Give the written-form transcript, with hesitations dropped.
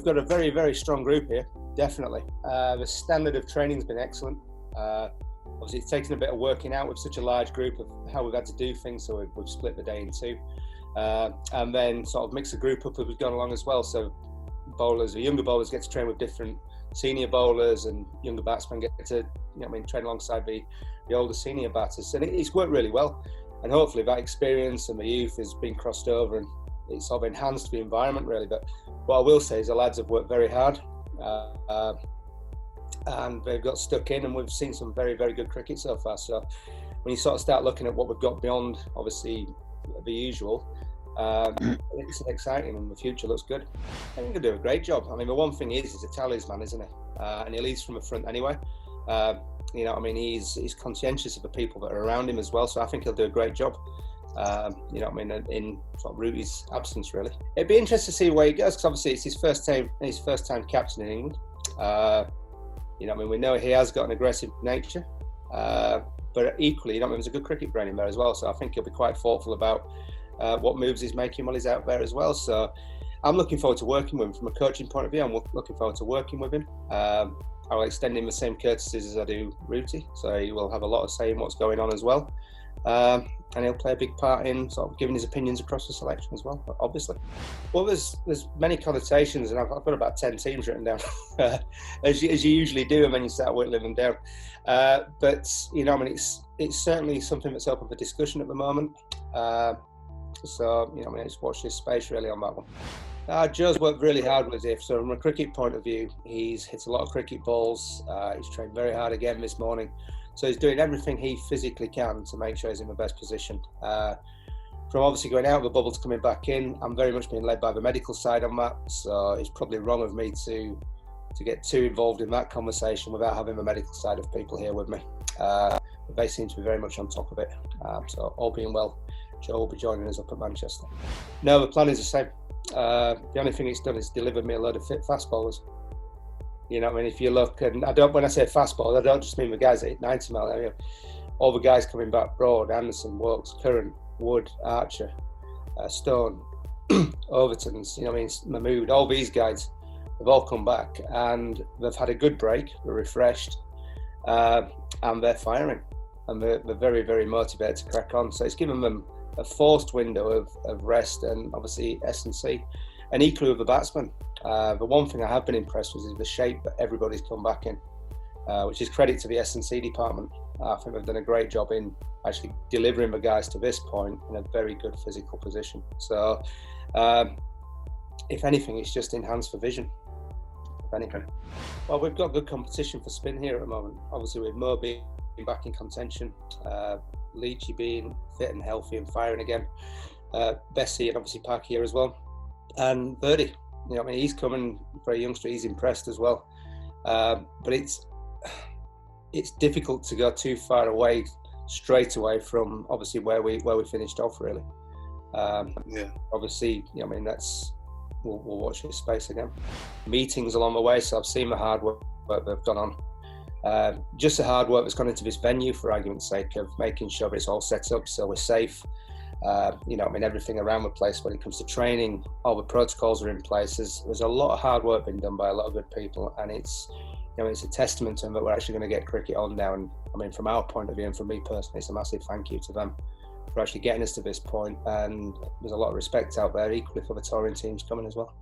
we've got a very, very strong group here, definitely. The standard of training's been excellent. Obviously, it's taken a bit of working out with such a large group of how we've had to do things, so we've split the day in two. And then sort of mix the group up as we've gone along as well. So bowlers, or younger bowlers, get to train with different senior bowlers, and younger batsmen get to, train alongside the older senior batters. And it's worked really well. And hopefully that experience and the youth has been crossed over, and it's sort of enhanced the environment really. But what I will say is the lads have worked very hard, and they've got stuck in, and we've seen some very, very good cricket so far. So when you sort of start looking at what we've got beyond, obviously, the usual, it's exciting, and the future looks good. I think he'll do a great job. I mean, the one thing is he's a talisman, isn't he? And he leads from the front anyway. He's conscientious of the people that are around him as well. So I think he'll do a great job. In sort of Rooty's absence, really. It'd be interesting to see where he goes, because obviously it's his first time captain in England. We know he has got an aggressive nature, but equally, there's a good cricket brain in there as well. So I think he'll be quite thoughtful about what moves he's making while he's out there as well. So I'm looking forward to working with him from a coaching point of view. I'm looking forward to working with him. I'll extend him the same courtesies as I do Rooty, so he will have a lot of say in what's going on as well. And he'll play a big part in sort of giving his opinions across the selection as well, obviously. Well, there's many connotations, and I've got about 10 teams written down, as you usually do, and then you start whittling them down. It's certainly something that's open for discussion at the moment. Just watch this space really on that one. Joe's worked really hard with it. So from a cricket point of view, he's hit a lot of cricket balls. He's trained very hard again this morning. So he's doing everything he physically can to make sure he's in the best position. From obviously going out of the bubble to coming back in, I'm very much being led by the medical side on that. So it's probably wrong of me to get too involved in that conversation without having the medical side of people here with me. But they seem to be very much on top of it. So all being well, Joe will be joining us up at Manchester. No, the plan is the same. The only thing it's done is delivered me a load of fit fast bowlers. If you look, and when I say fast bowlers, I don't just mean the guys that hit 90 mile. All the guys coming back, Broad, Anderson, Wilkes, Curran, Wood, Archer, Stone, Overton's, Mahmood, all these guys have all come back, and they've had a good break, they're refreshed, and they're firing, and they're very, very motivated to crack on. So it's given them a forced window of rest and obviously S&C, and equally with the batsmen. The one thing I have been impressed with is the shape that everybody's come back in, which is credit to the S&C department. I think they've done a great job in actually delivering the guys to this point in a very good physical position. So if anything, it's just enhanced for vision, if anything. Well, we've got good competition for spin here at the moment. Obviously with Mo being back in contention, Leachy being fit and healthy and firing again, Bessie and obviously Park here as well, and Birdie. He's coming for a youngster. He's impressed as well, but it's difficult to go too far away straight away from obviously where we finished off really. Obviously, we'll watch this space again. Meetings along the way, so I've seen the hard work they've gone on. Just the hard work that's gone into this venue, for argument's sake, of making sure that it's all set up so we're safe. Everything around the place when it comes to training, all the protocols are in place. There's a lot of hard work being done by a lot of good people, and it's a testament to them that we're actually going to get cricket on now. And from our point of view, and from me personally, it's a massive thank you to them for actually getting us to this point. And there's a lot of respect out there equally for the touring teams coming as well.